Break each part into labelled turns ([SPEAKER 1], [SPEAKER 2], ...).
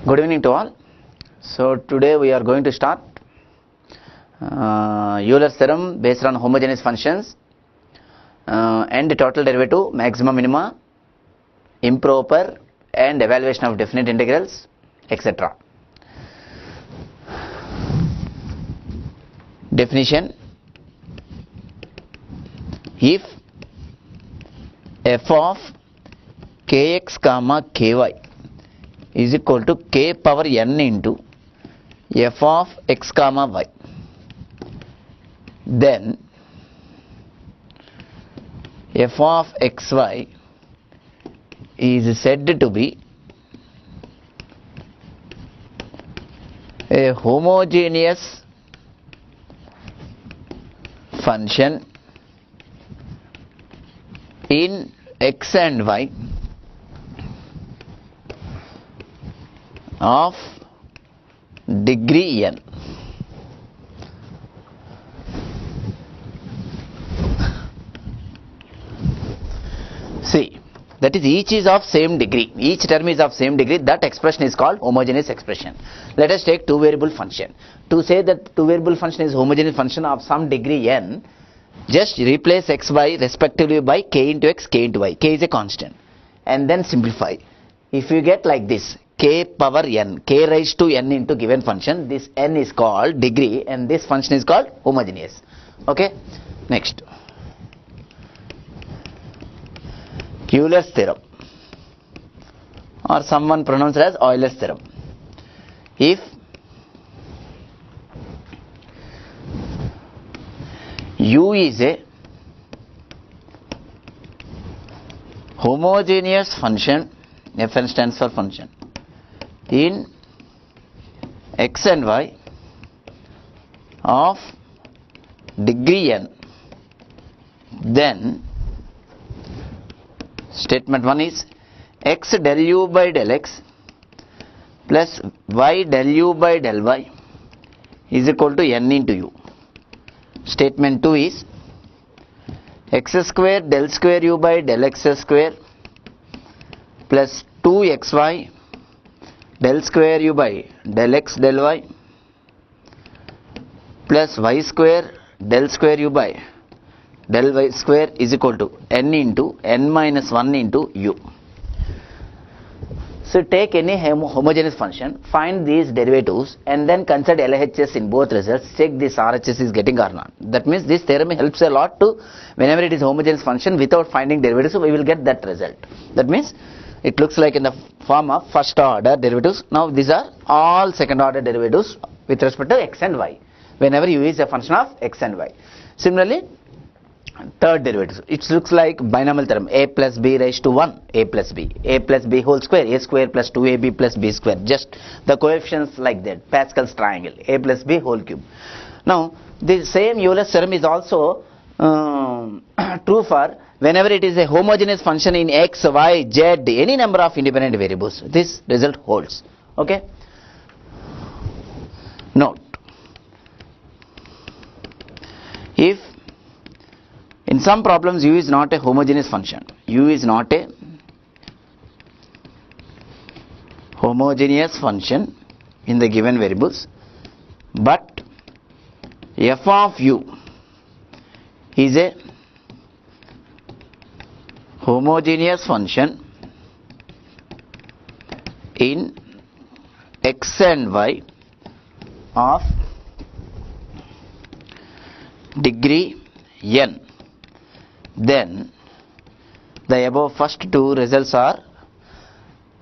[SPEAKER 1] Good evening to all. So today we are going to start Eulers Theorem based on homogeneous functions and total derivative, maximum, minima, improper and evaluation of definite integrals, etc. Definition: if f of kx comma ky is equal to k power n into f of x comma y, then f of xy is said to be a homogeneous function in x and y of degree n. See, that is, each is of same degree, each term is of same degree. That expression is called homogeneous expression. Let us take two variable function. To say that two variable function is homogeneous function of some degree n, just replace xy respectively by k into x, k into y. K is a constant, and then simplify. If you get like this, k power n, k raised to n into given function, this n is called degree and this function is called homogeneous. Okay, next, Eulers Theorem, or someone pronounced as Eulers Theorem. If U is a homogeneous function, Fn stands for function, in x and y of degree n, then statement 1 is x del u by del x plus y del u by del y is equal to n into u. Statement 2 is x square del square u by del x square plus 2xy del square u by del x del y plus y square del square u by del y square is equal to n into n minus 1 into u. So take any homogeneous function, find these derivatives and then consider LHS in both results, check this RHS is getting or not. That means this theorem helps a lot to, whenever it is homogeneous function without finding derivatives, we will get that result. That means it looks like in the form of first order derivatives. Now these are all second order derivatives with respect to x and y, whenever u is a function of x and y. Similarly, third derivative, it looks like binomial theorem, a plus b raised to 1, a plus b whole square, a square plus 2ab plus b square, just the coefficients like that, Pascal's triangle, a plus b whole cube. Now the same Euler's theorem is also true for whenever it is a homogeneous function in x, y, z, any number of independent variables. This result holds. Okay. Note, if in some problems u is not a homogeneous function, u is not a homogeneous function in the given variables, but f of u is a homogeneous function in x and y of degree n, then the above first two results are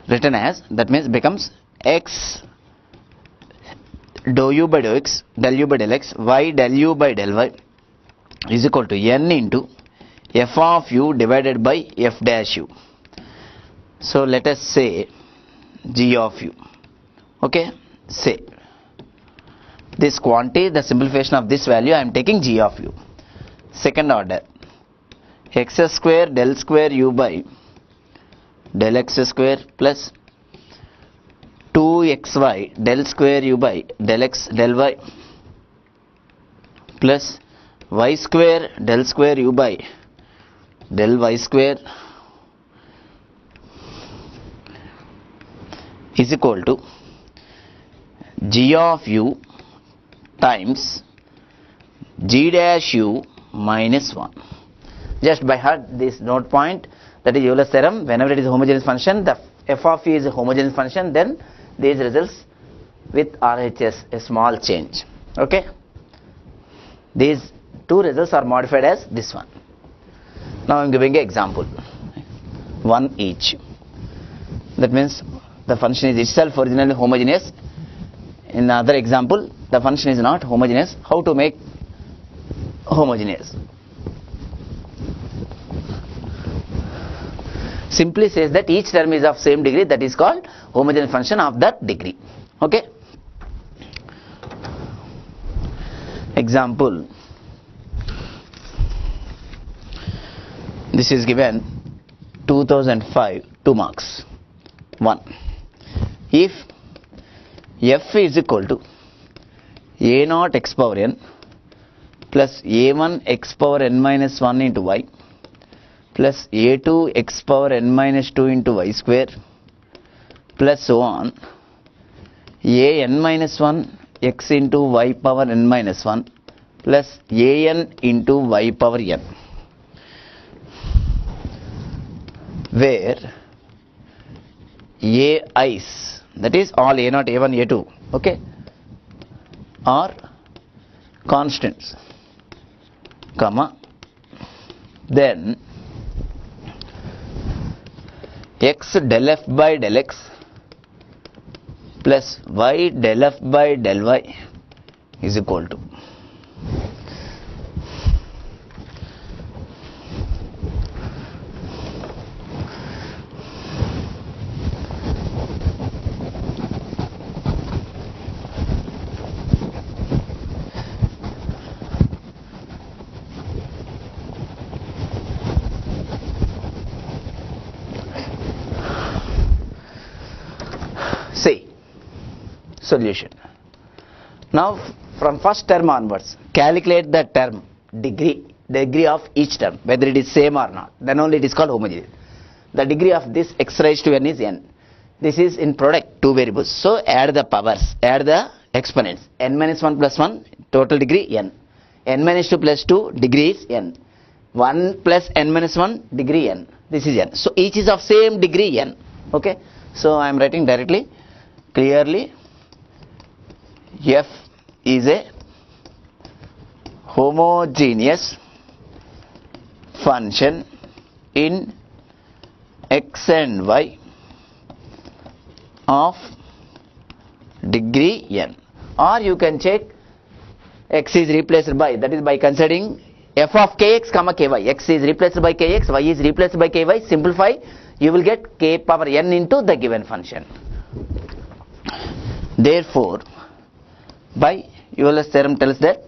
[SPEAKER 1] written as, that means becomes x dou u by dou x, del u by del x, y del u by del y is equal to n into f of u divided by f dash u. So let us say g of u. Okay, say this quantity, the simplification of this value, I am taking g of u. Second order, x square del square u by del x square plus 2xy del square u by del x del y plus y square del square u by del y square is equal to g of u times g dash u minus 1. Just by heart this note point, that is Euler's theorem. Whenever it is a homogeneous function, the f of u is a homogeneous function, then these results with RHS a small change. Okay, these two results are modified as this one. Now I am giving an example, one each. That means the function is itself originally homogeneous. In another example, the function is not homogeneous. How to make homogeneous? Simply says that each term is of same degree, that is called homogeneous function of that degree. Okay. Example, this is given 2005, 2 marks. 1. If f is equal to a0 x power n plus a1 x power n minus 1 into y plus a2 x power n minus 2 into y square plus so on a n minus 1 x into y power n minus 1 plus a n into y power n, where ai's, that is all a0, a1, a2, okay, are constants, comma, then x del f by del x plus y del f by del y is equal to solution. Now from first term onwards, calculate the term degree of each term, whether it is same or not, then only it is called homogeneous. The degree of this x raised to n is n. This is in product, two variables, so add the powers, add the exponents. N minus 1 plus 1, total degree n. N minus 2 plus 2, degree is n. 1 plus n minus 1, degree n. This is n. So each is of same degree n. Okay, so I am writing directly, clearly, f is a homogeneous function in x and y of degree n. Or you can check x is replaced by, that is by considering f of kx comma ky. X is replaced by kx, y is replaced by ky. Simplify, you will get k power n into the given function. Therefore, by Euler's theorem tells that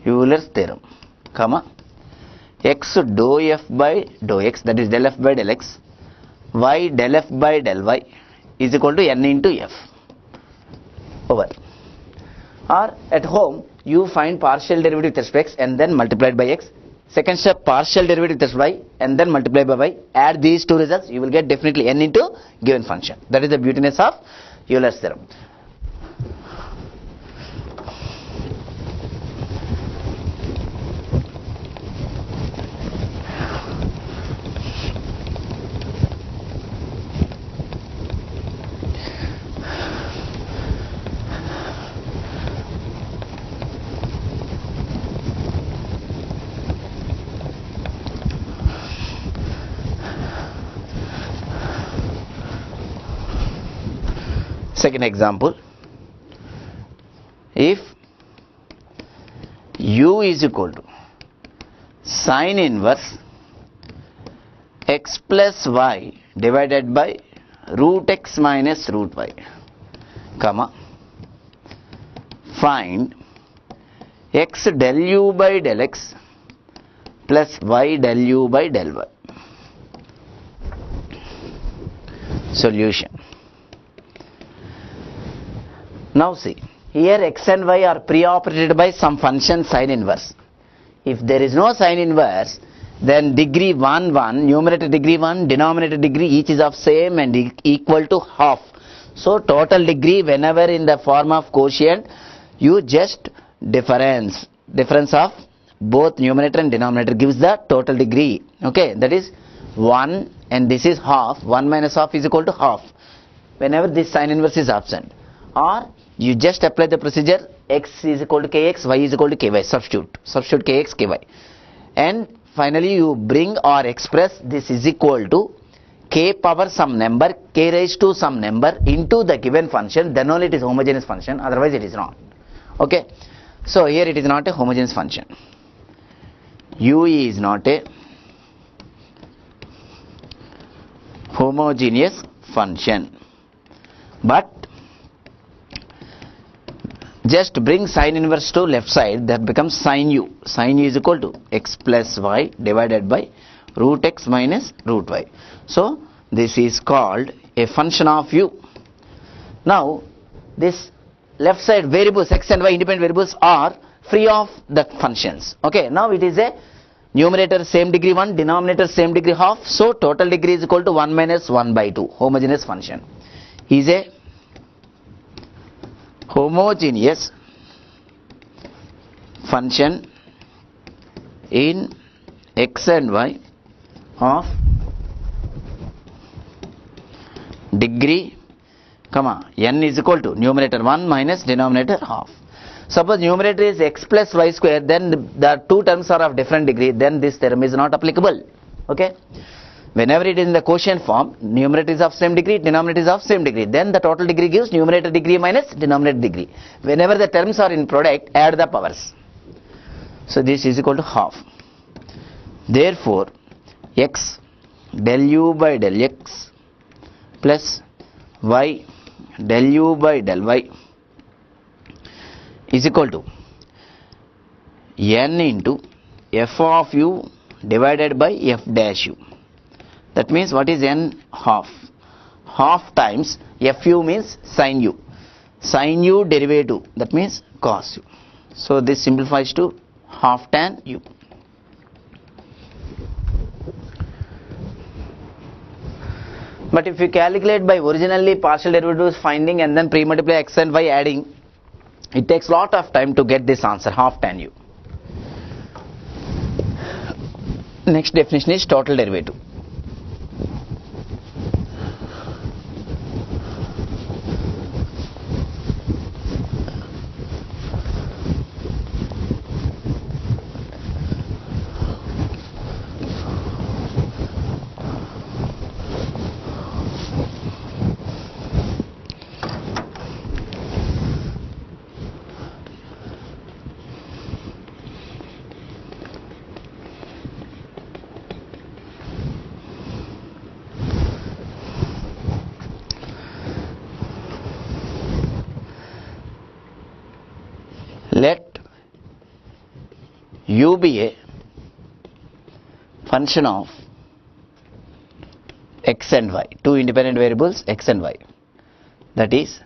[SPEAKER 1] Euler's theorem, comma, x dou f by dou x, that is del f by del x, y del f by del y is equal to n into f over. Or at home you find partial derivative with respect and then multiplied by x. Second step, partial derivative with respect y and then multiplied by y. Add these two results, you will get definitely n into given function. That is the beautiness of Euler's theorem. Second example, if u is equal to sine inverse x plus y divided by root x minus root y, comma, find x del u by del x plus y del u by del y. Solution. Now see, here x and y are pre-operated by some function sine inverse. If there is no sine inverse, then degree 1, 1, numerator degree 1, denominator degree, each is of same and equal to half. So total degree, whenever in the form of quotient, you just difference of both numerator and denominator gives the total degree. Okay, that is 1 and this is half. 1 minus half is equal to half whenever this sign inverse is absent. Or you just apply the procedure, x is equal to kx, y is equal to ky, substitute kx, ky, and finally you bring or express this is equal to k power some number, k raised to some number into the given function, then only it is homogeneous function, otherwise it is not. Okay, so here it is not a homogeneous function. U is not a homogeneous function, but just bring sine inverse to left side, that becomes sin u. Sin u is equal to x plus y divided by root x minus root y. So this is called a function of u. Now this left side variables x and y independent variables are free of the functions. Okay, now it is a numerator same degree 1, denominator same degree half, so total degree is equal to 1 minus 1 by 2. Homogeneous function is a homogeneous function in x and y of degree, n is equal to numerator 1 minus denominator half. Suppose numerator is x plus y square, then the two terms are of different degree, then this theorem is not applicable. Okay, whenever it is in the quotient form, numerator is of same degree, denominator is of same degree, then the total degree gives numerator degree minus denominator degree. Whenever the terms are in product, add the powers. So this is equal to half. Therefore x del u by del x plus y del u by del y is equal to n into f of u divided by f dash u. That means what is n? Half. Half times fu means sin u. Sin u derivative, that means cos u. So this simplifies to half tan u. But if you calculate by originally partial derivatives finding and then pre-multiply x and y adding, it takes lot of time to get this answer, half tan u. Next definition is total derivative. Let u be a function of x and y, two independent variables x and y. That is,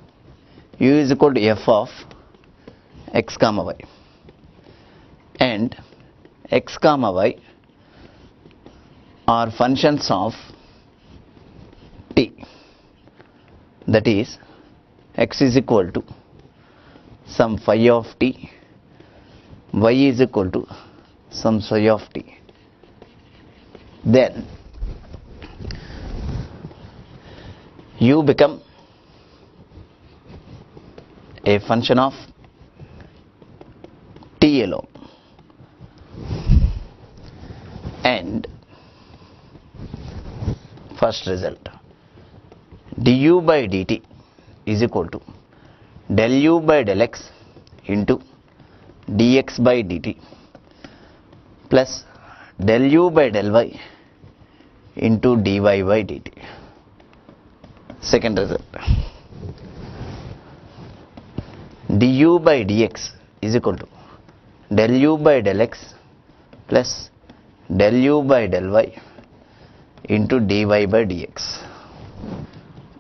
[SPEAKER 1] u is equal to f of x comma y, and x comma y are functions of t. That is, x is equal to some phi of t, y is equal to some psi of t. Then u become a function of t alone, and first result du by dt is equal to del u by del x into dx by dt plus del u by del y into dy by dt. Second result, du by dx is equal to del u by del x plus del u by del y into dy by dx.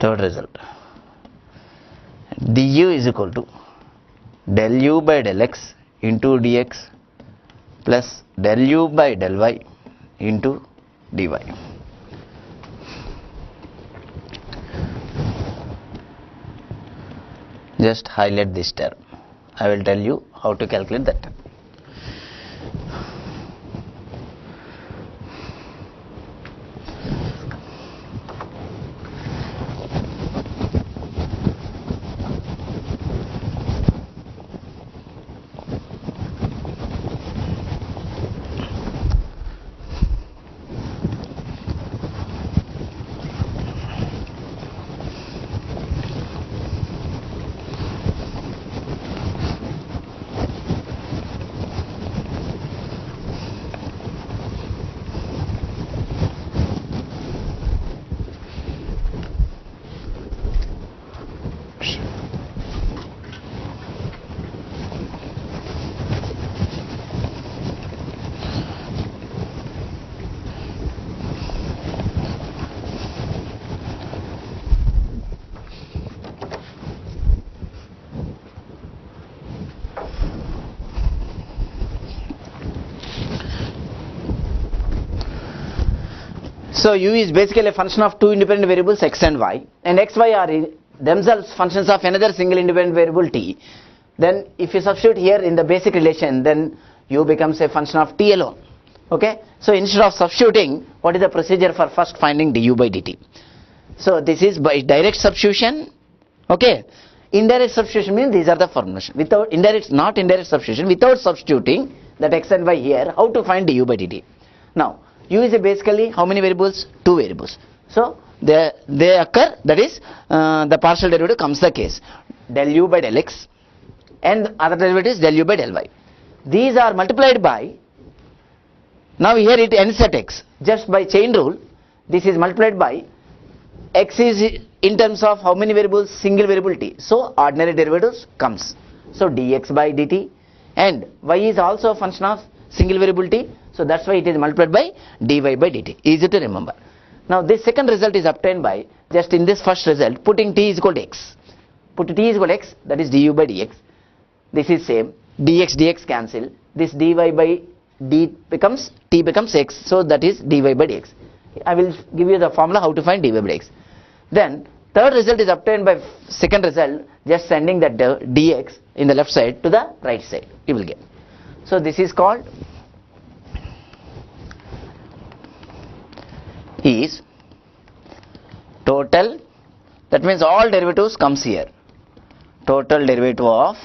[SPEAKER 1] Third result, du is equal to del u by del x into dx plus del u by del y into dy. just highlight this term. I will tell you how to calculate that term. So u is basically a function of two independent variables x and y, and x, y are themselves functions of another single independent variable t. Then if you substitute here in the basic relation, then u becomes a function of t alone. Okay. So instead of substituting, what is the procedure for first finding du by dt? So this is by direct substitution. Okay. Indirect substitution means these are the formulation. Without indirect, not indirect substitution, without substituting that x and y here, how to find du by dt? Now u is basically how many variables? Two variables. So they occur, that is the partial derivative comes the case del u by del x, and other derivative is del u by del y. These are multiplied by, now here it ends at x, just by chain rule this is multiplied by x is in terms of how many variables? Single variable t. So ordinary derivatives comes. So dx by dt, and y is also a function of single variable t. So that's why it is multiplied by dy by dt. Easy to remember. Now this second result is obtained by just in this first result putting t is equal to x. Put t is equal to x, that is du by dx. This is same. Dx cancel. This dy by d becomes t becomes x. So that is dy by dx. I will give you the formula how to find dy by dx. Then third result is obtained by second result, just sending that dx in the left side to the right side. You will get. So this is called is total, that means all derivatives comes here, total derivative of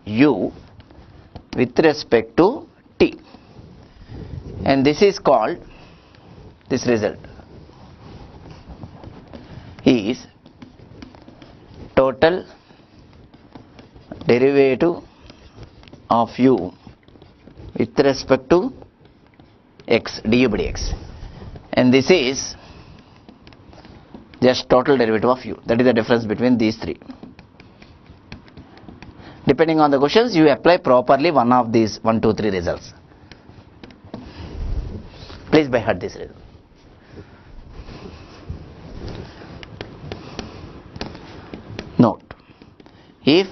[SPEAKER 1] u with respect to t, and this is called, this result is total derivative of u with respect to x du by dx. And this is just total derivative of u. That is the difference between these three. Depending on the questions, you apply properly one of these 1, 2, 3 results. Please by heart this result. Note, if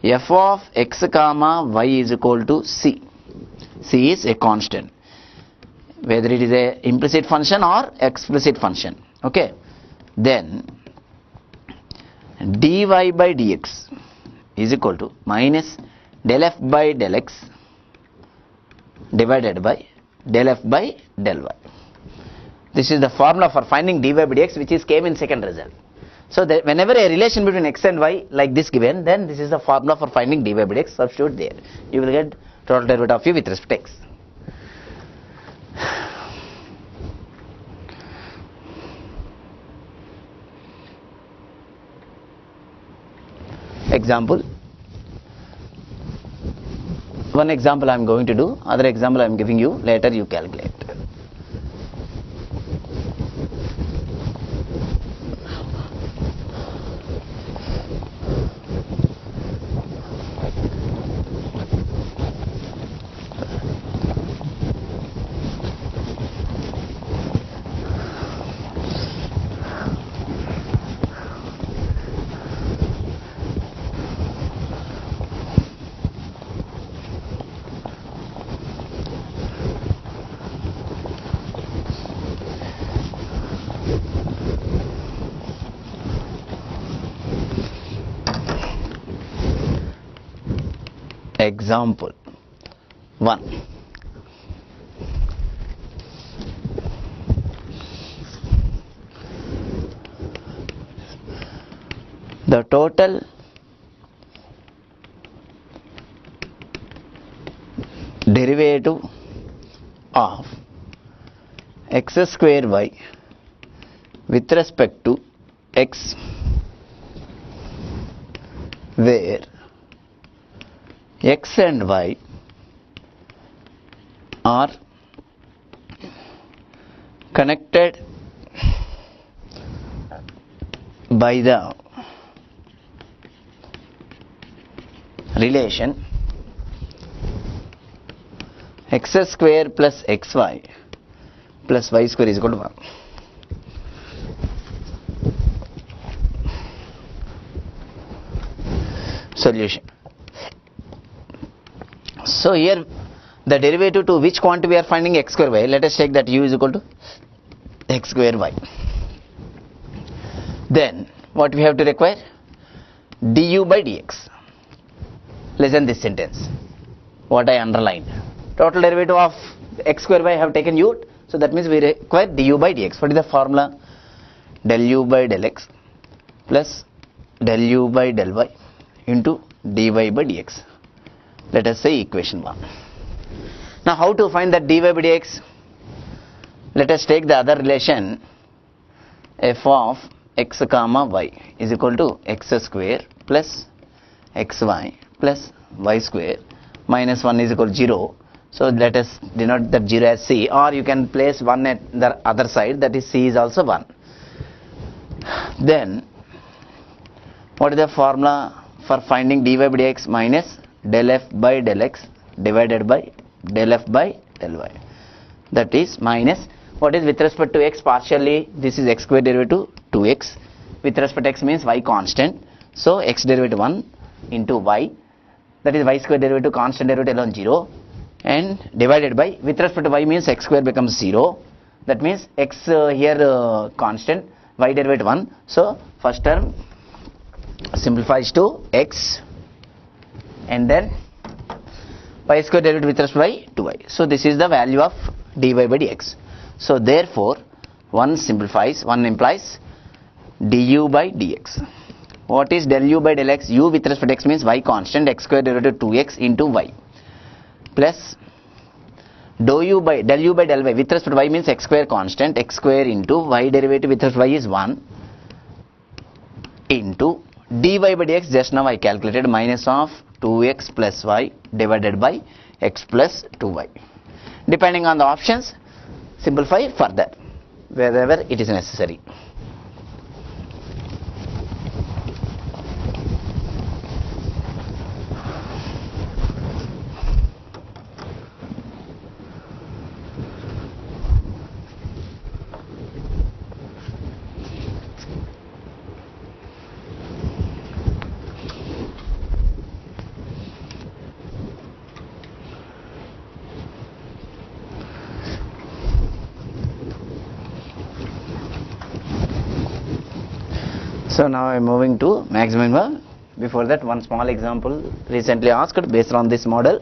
[SPEAKER 1] f of x comma y is equal to c, c is a constant, whether it is a implicit function or explicit function, okay, then dy by dx is equal to minus del f by del x divided by del f by del y. This is the formula for finding dy by dx, which is came in second result. So that whenever a relation between x and y like this given, then this is the formula for finding dy by dx. Substitute there, you will get total derivative of u with respect to x. Example, one example I am going to do, other example I am giving you, later you calculate. Example 1. The total derivative of x square y with respect to x, where x and y are connected by the relation x square plus xy plus y square is equal to 1. Solution. So here the derivative to which quantity we are finding x square y. Let us take that u is equal to x square y. Then what we have to require? Du by dx. Listen this sentence. What I underlined. Total derivative of x square y I have taken u. So that means we require du by dx. What is the formula? Del u by del x plus del u by del y into dy by dx. Let us say equation 1. Now how to find that dy by dx? Let us take the other relation f of x comma y is equal to x square plus xy plus y square minus 1 is equal to 0. So let us denote that 0 as c, or you can place 1 at the other side, that is c is also 1. Then what is the formula for finding dy by dx? Minus del f by del x divided by del f by del y. That is minus, what is with respect to x? Partially this is x square derivative 2x, with respect to x means y constant, so x derivative 1 into y, that is y square derivative, constant derivative alone 0, and divided by, with respect to y means x square becomes 0, that means x here constant, y derivative 1, so first term simplifies to x and then y square derivative with respect to y to y. So this is the value of dy by dx. So therefore one simplifies, one implies du by dx. What is del u by del x? U with respect to x means y constant, x square derivative 2x into y, plus del u by del y with respect to y means x square constant, x square into y derivative with respect to y is 1 into dy by dx. Just now I calculated, minus of 2x plus y divided by x plus 2y. Depending on the options, simplify further wherever it is necessary. So now I am moving to maximum value. Before that, one small example recently asked based on this model.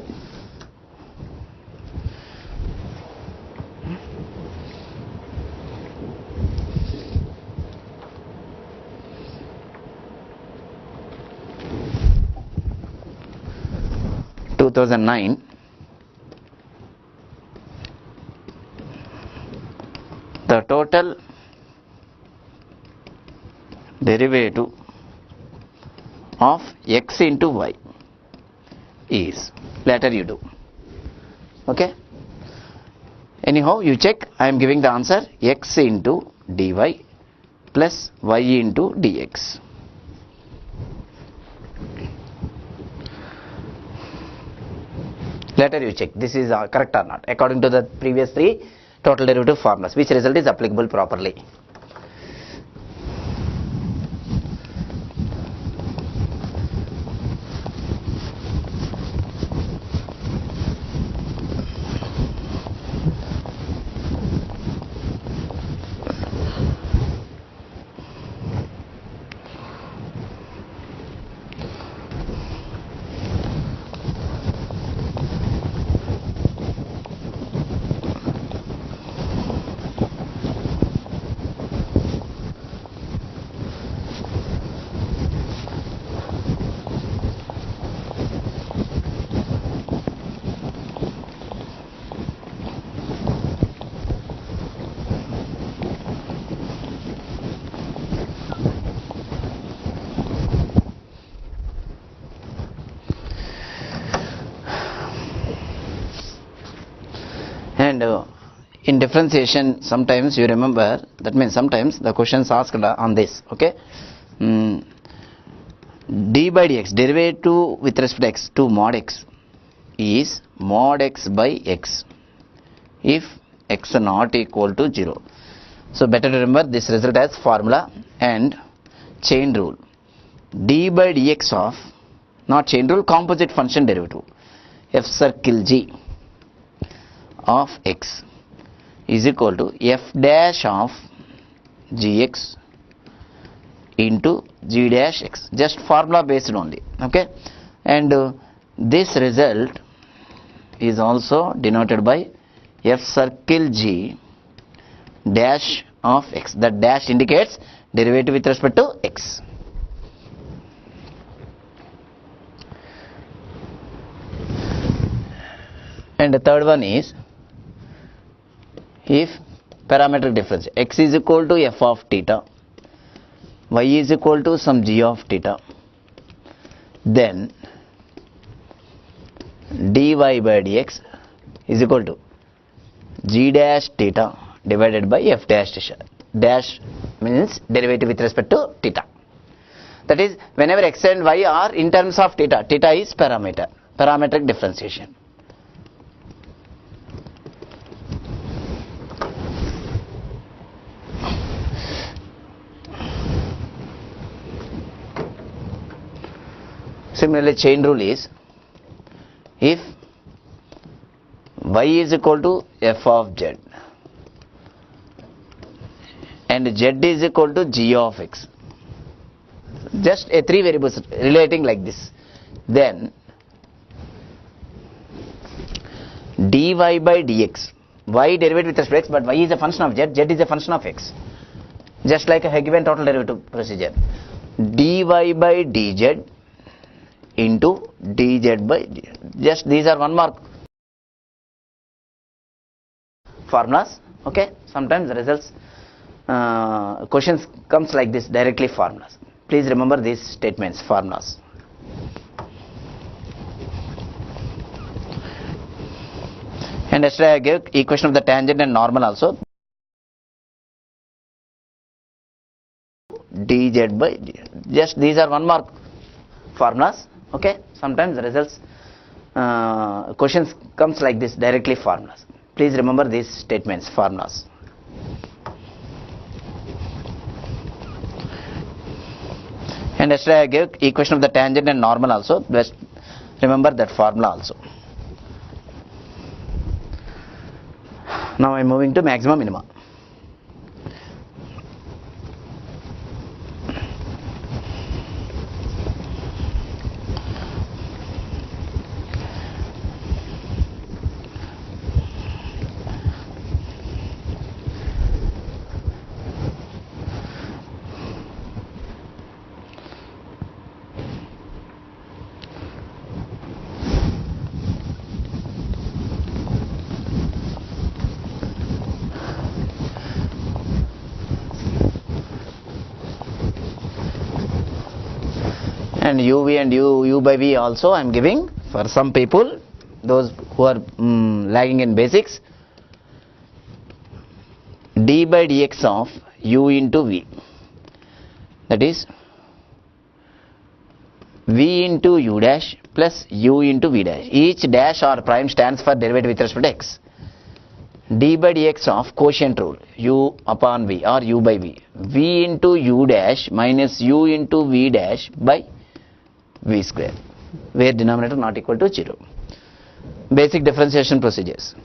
[SPEAKER 1] (2009) the total derivative of x into y is, later you do, okay. Anyhow you check, I am giving the answer x into dy plus y into dx. Later you check this is correct or not according to the previous three total derivative formulas, which result is applicable properly. in differentiation, sometimes you remember, that means sometimes the questions asked on this, okay. D by dx, derivative with respect to x, to mod x, is mod x by x if x not equal to 0. So better to remember this result as formula and chain rule. D by dx of, not chain rule, composite function derivative, f circle g of x is equal to f dash of gx into g dash x, just formula based only, okay. And this result is also denoted by f circle g dash of x. That dash indicates derivative with respect to x. And the third one is, if parametric difference x is equal to f of theta, y is equal to some g of theta, then dy by dx is equal to g dash theta divided by f dash theta. Dash means derivative with respect to theta. That is, whenever x and y are in terms of theta, theta is parameter, parametric differentiation. Similarly, chain rule is, if y is equal to f of z and z is equal to g of x, just a three variables relating like this, then dy by dx, y derivative with respect to x, but y is a function of z, z is a function of x, just like a given total derivative procedure, dy by dz into dz by dz. Just these are one mark formulas, okay. Sometimes the results questions comes like this, directly formulas. Please remember these statements, formulas. And yesterday I gave equation of the tangent and normal also, dz by dz. Just these are one mark formulas, okay. Sometimes the results questions comes like this, directly formulas. Please remember these statements, formulas. And yesterday I gave equation of the tangent and normal also, just remember that formula also. Now I am moving to maxima minima. And uv and u by v also I am giving for some people, those who are lagging in basics. D by dx of u into v, that is v into u dash plus u into v dash. Each dash or prime stands for derivative with respect to x. D by dx of quotient rule, u upon v or u by v, v into u dash minus u into v dash by v square, where denominator not equal to 0. Basic differentiation procedures.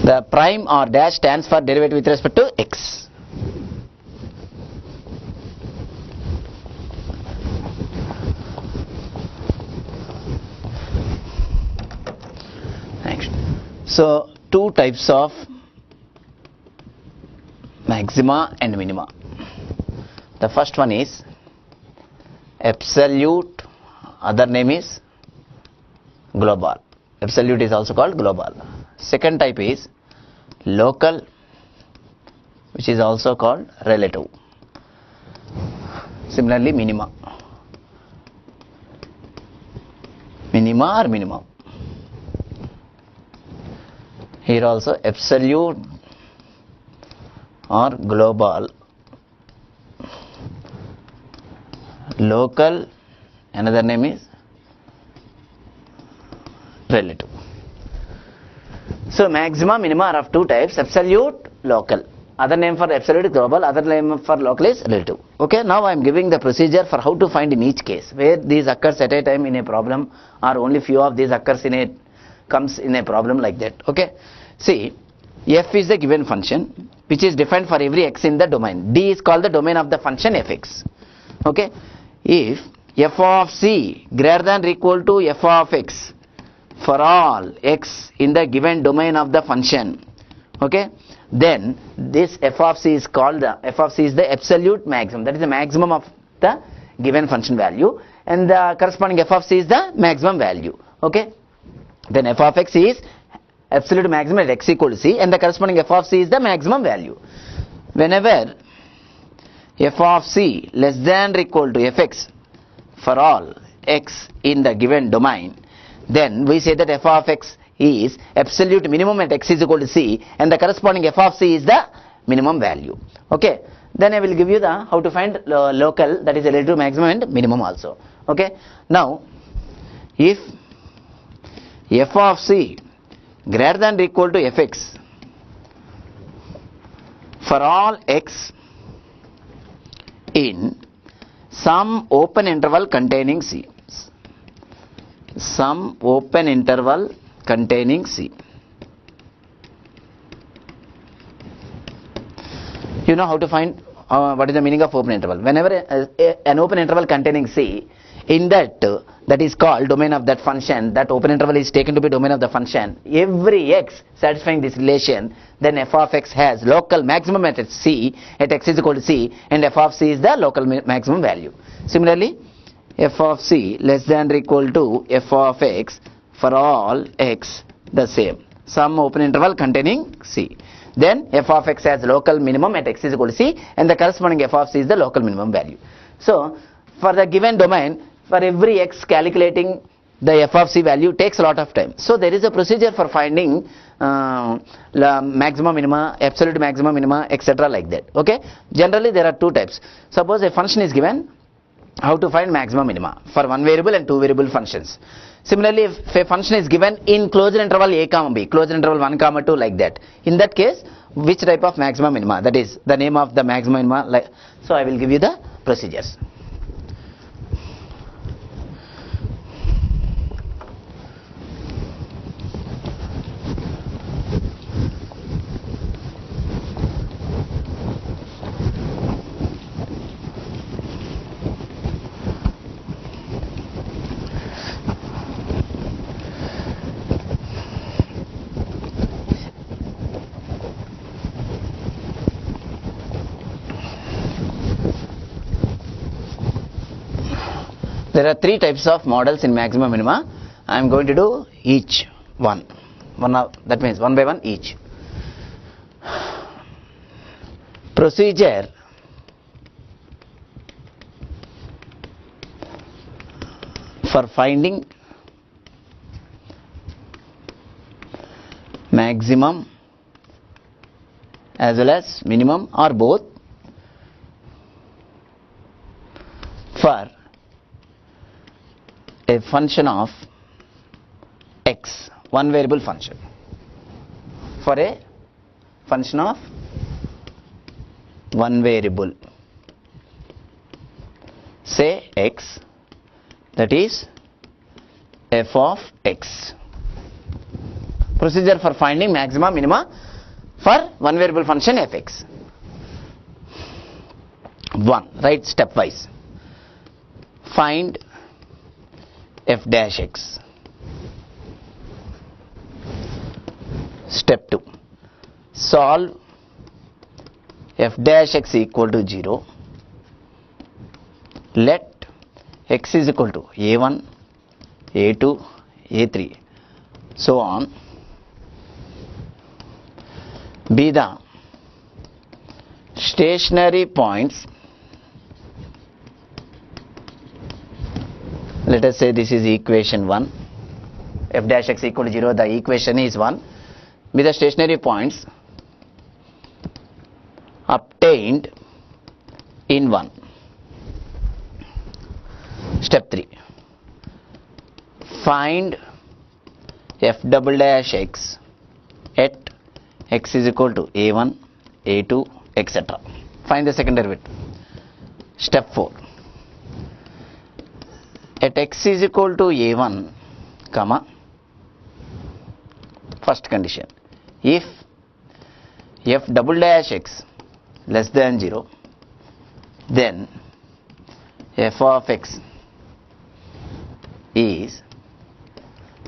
[SPEAKER 1] The prime or dash stands for derivative with respect to x. Next. So two types of maxima and minima. The first one is absolute, other name is global. Absolute is also called global. Second type is local, which is also called relative. Similarly, minima or minimum. Here also absolute or global, local, another name is relative. So maxima, minima are of two types, absolute, local. Other name for absolute is global, other name for local is relative. Okay, now I am giving the procedure for how to find in each case, where these occurs at a time in a problem or only few of these occurs in a comes in a problem like that. Okay, see, f is the given function which is defined for every x in the domain. D is called the domain of the function fx. Okay, if f of c greater than or equal to f of x for all x in the given domain of the function, okay, then this f of c is called the f of c is the absolute maximum, that is the maximum of the given function value, and the corresponding f of c is the maximum value. Okay, then f of x is absolute maximum at x equal to c, and the corresponding f of c is the maximum value. Whenever f of c less than or equal to fx for all x in the given domain, then we say that f of x is absolute minimum at x is equal to c, and the corresponding f of c is the minimum value. Okay, then I will give you the how to find local, that is relative maximum and minimum also. Okay, now if f of c greater than or equal to fx for all x in some open interval containing c, some open interval containing c. You know how to find what is the meaning of open interval. Whenever an open interval containing c, in that is called domain of that function, that open interval is taken to be domain of the function, every x satisfying this relation, then f of x has local maximum at c at x is equal to c, and f of c is the local maximum value. Similarly, f of c less than or equal to f of x for all x the same, some open interval containing c, then f of x has local minimum at x is equal to c, and the corresponding f of c is the local minimum value. So for the given domain, for every x calculating the f of c value takes a lot of time. So there is a procedure for finding maxima, minima, absolute maxima, minima, etc. like that. Okay, generally there are two types. Suppose a function is given, how to find maxima, minima for one variable and two variable functions. Similarly, if a function is given in closed interval a comma b, closed interval 1 comma 2 like that, in that case which type of maxima, minima, that is the name of the maxima, minima, like, so I will give you the procedures. There are three types of models in maxima, minima. I am going to do each one. That means one by one each. Procedure for finding maximum as well as minimum or both for a function of x, one variable function, for a function of one variable, say x, that is f of x. Procedure for finding maxima, minima for one variable function fx. 1. Write stepwise. Find f dash x. Step 2. Solve f dash x equal to 0. Let x is equal to a1, a2, a3, so on, be the stationary points Let us say this is equation 1. F dash x equal to 0, the equation is 1 with the stationary points obtained in 1. Step 3. Find f double dash x at x is equal to a1, a2, etc. Find the second derivative. Step 4. At x is equal to a1, comma, first condition, if f double dash x less than 0, then f of x is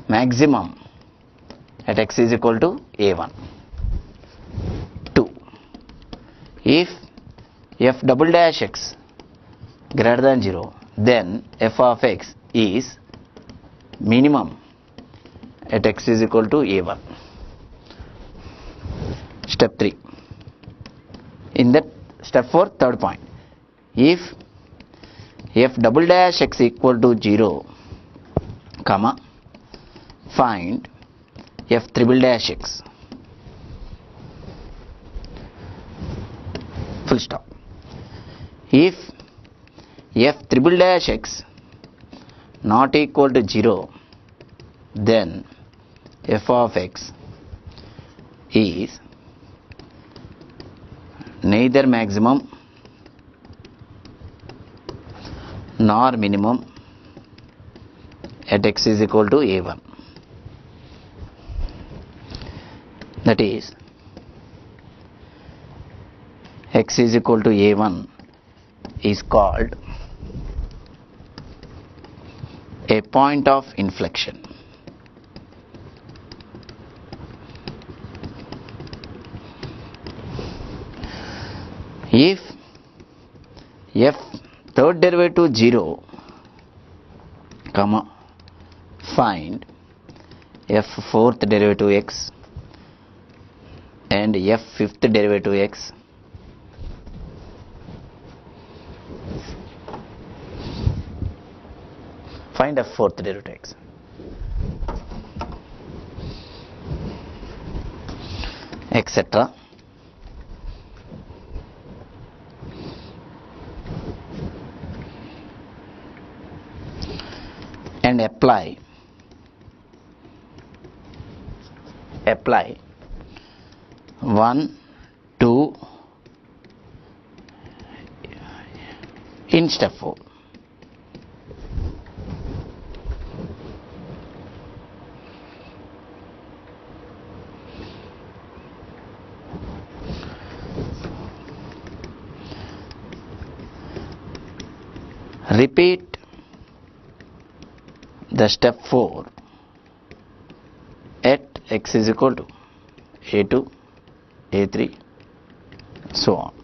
[SPEAKER 1] maximum at x is equal to a1. 2. If f double dash x greater than 0, then f of x is minimum at x is equal to a1. Step 3. In that step 4, third point, if f double dash x equal to 0, comma, find f triple dash x. Full stop. If f triple dash x not equal to 0, then f of x is neither maximum nor minimum at x is equal to a1. That is, x is equal to a1 is called a point of inflection. If f third derivative 0, comma, find f fourth derivative x and f fifth derivative x. Find f fourth derivative x. Etc. And apply 1, 2 in step 4. Repeat the step 4 at x is equal to a2, a3, so on.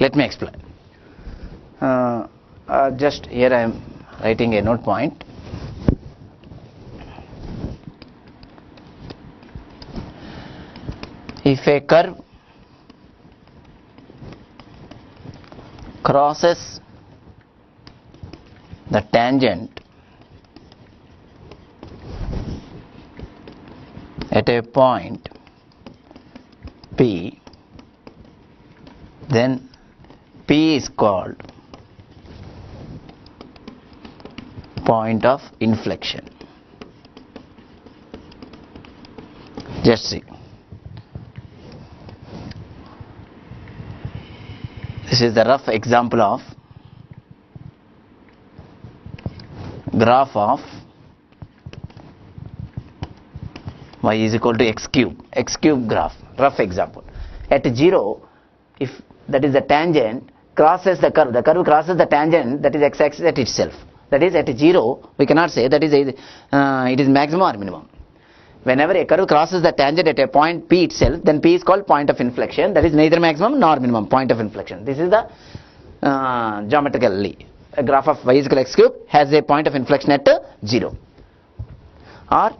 [SPEAKER 1] Let me explain. Just here I am writing a note point. If a curve crosses the tangent at a point P, then P is called point of inflection. Just see. This is the rough example of graph of y is equal to x cube graph, rough example. At 0, if that is the tangent crosses the curve crosses the tangent, that is x-axis at itself. That is, at 0 we cannot say that is it is maximum or minimum. whenever a curve crosses the tangent at a point P itself, then P is called point of inflection. That is neither maximum nor minimum, point of inflection. This is the geometrically a graph of y is equal to x cube has a point of inflection at 0. Or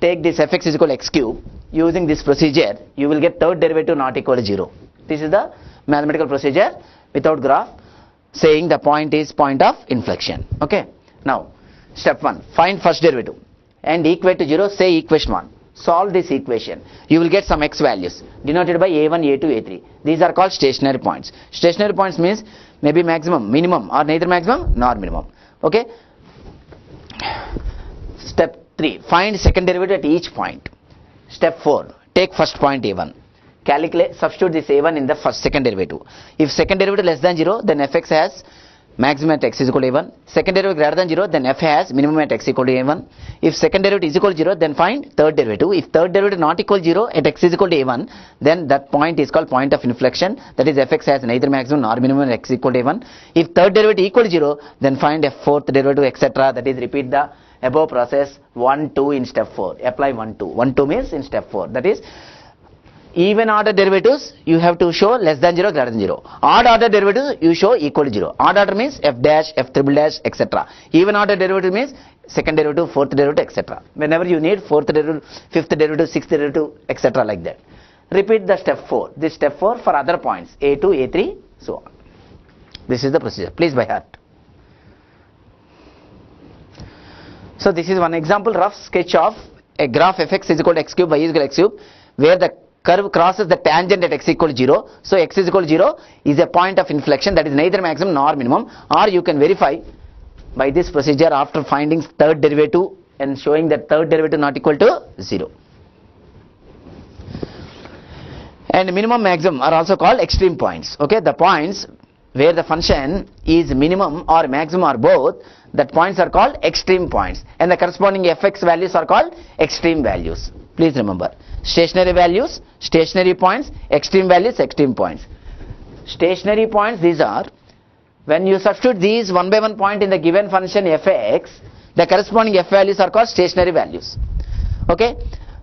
[SPEAKER 1] take this fx is equal to x cube. Using this procedure, you will get third derivative not equal to 0. This is the mathematical procedure without graph, saying the point is point of inflection. Okay. Now, step 1, find first derivative and equate to 0, say equation 1. Solve this equation. You will get some x values denoted by a1, a2, a3. These are called stationary points. Stationary points means maybe maximum, minimum, or neither maximum nor minimum. Okay. Step 3, find second derivative at each point. Step 4, take first point a1. Calculate, substitute this a1 in the second derivative. If second derivative less than 0, then fx has maximum at x is equal to a1. Second derivative greater than 0, then f has minimum at x equal to a1. If second derivative is equal to 0, then find third derivative. If third derivative not equal to 0 at x is equal to a1, then that point is called point of inflection. That is fx has neither maximum nor minimum at x equal to a1. If third derivative equal to 0, then find f fourth derivative, etc. That is, repeat the above process 1, 2 in step 4. Apply 1, 2. 1, 2 means in step 4. That is, even order derivatives you have to show less than 0, greater than 0. Odd order derivatives you show equal to 0. Odd order means f dash, f triple dash, etc. Even order derivative means second derivative, fourth derivative, etc. Whenever you need fourth derivative, fifth derivative, sixth derivative, etc. like that. Repeat the step 4. This step 4 for other points a2, a3, so on. This is the procedure. Please by heart. So this is one example rough sketch of a graph fx is equal to x cube, y is equal to x cube, where the curve crosses the tangent at x equal to 0. So x is equal to 0 is a point of inflection, that is neither maximum nor minimum. Or you can verify by this procedure after finding third derivative and showing that third derivative not equal to 0. And minimum maximum are also called extreme points. Okay, the points where the function is minimum or maximum or both, that points are called extreme points, and the corresponding fx values are called extreme values. Please remember, stationary values, stationary points, extreme values, extreme points. Stationary points, these are when you substitute these one by one point in the given function fx, the corresponding f values are called stationary values. Okay.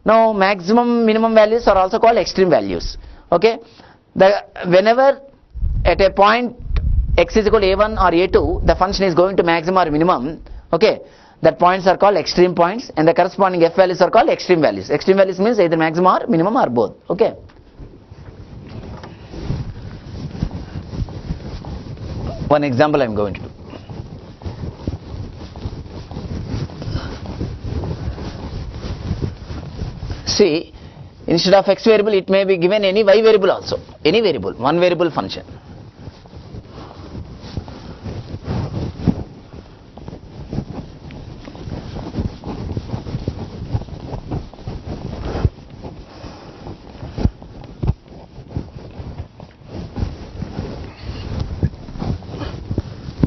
[SPEAKER 1] Now maximum, minimum values are also called extreme values. Okay. Whenever at a point x is equal to a1 or a2, the function is going to maximum or minimum. Okay. That points are called extreme points, and the corresponding f values are called extreme values. Extreme values means either maximum or minimum or both. Okay. One example I am going to do. See, instead of x variable, it may be given any y variable also. Any variable, one variable function.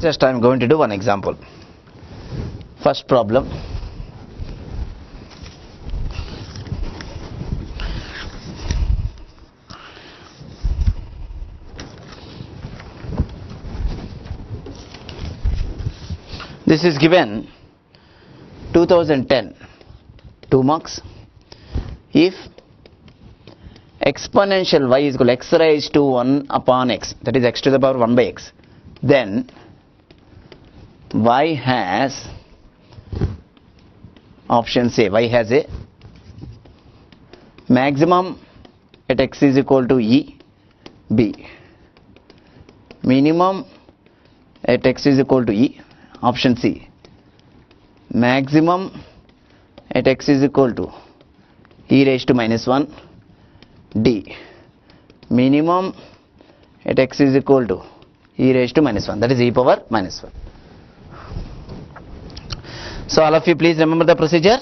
[SPEAKER 1] Just I am going to do one example. First problem. This is given 2010, 2 marks. If exponential y is equal to x raised to 1 upon x, that is x to the power 1 by x, then y has, option C, y has a maximum at x is equal to e, b, minimum at x is equal to e, option C, maximum at x is equal to e raised to minus 1, d, minimum at x is equal to e raised to minus 1, that is e power minus 1. So all of you please remember the procedure.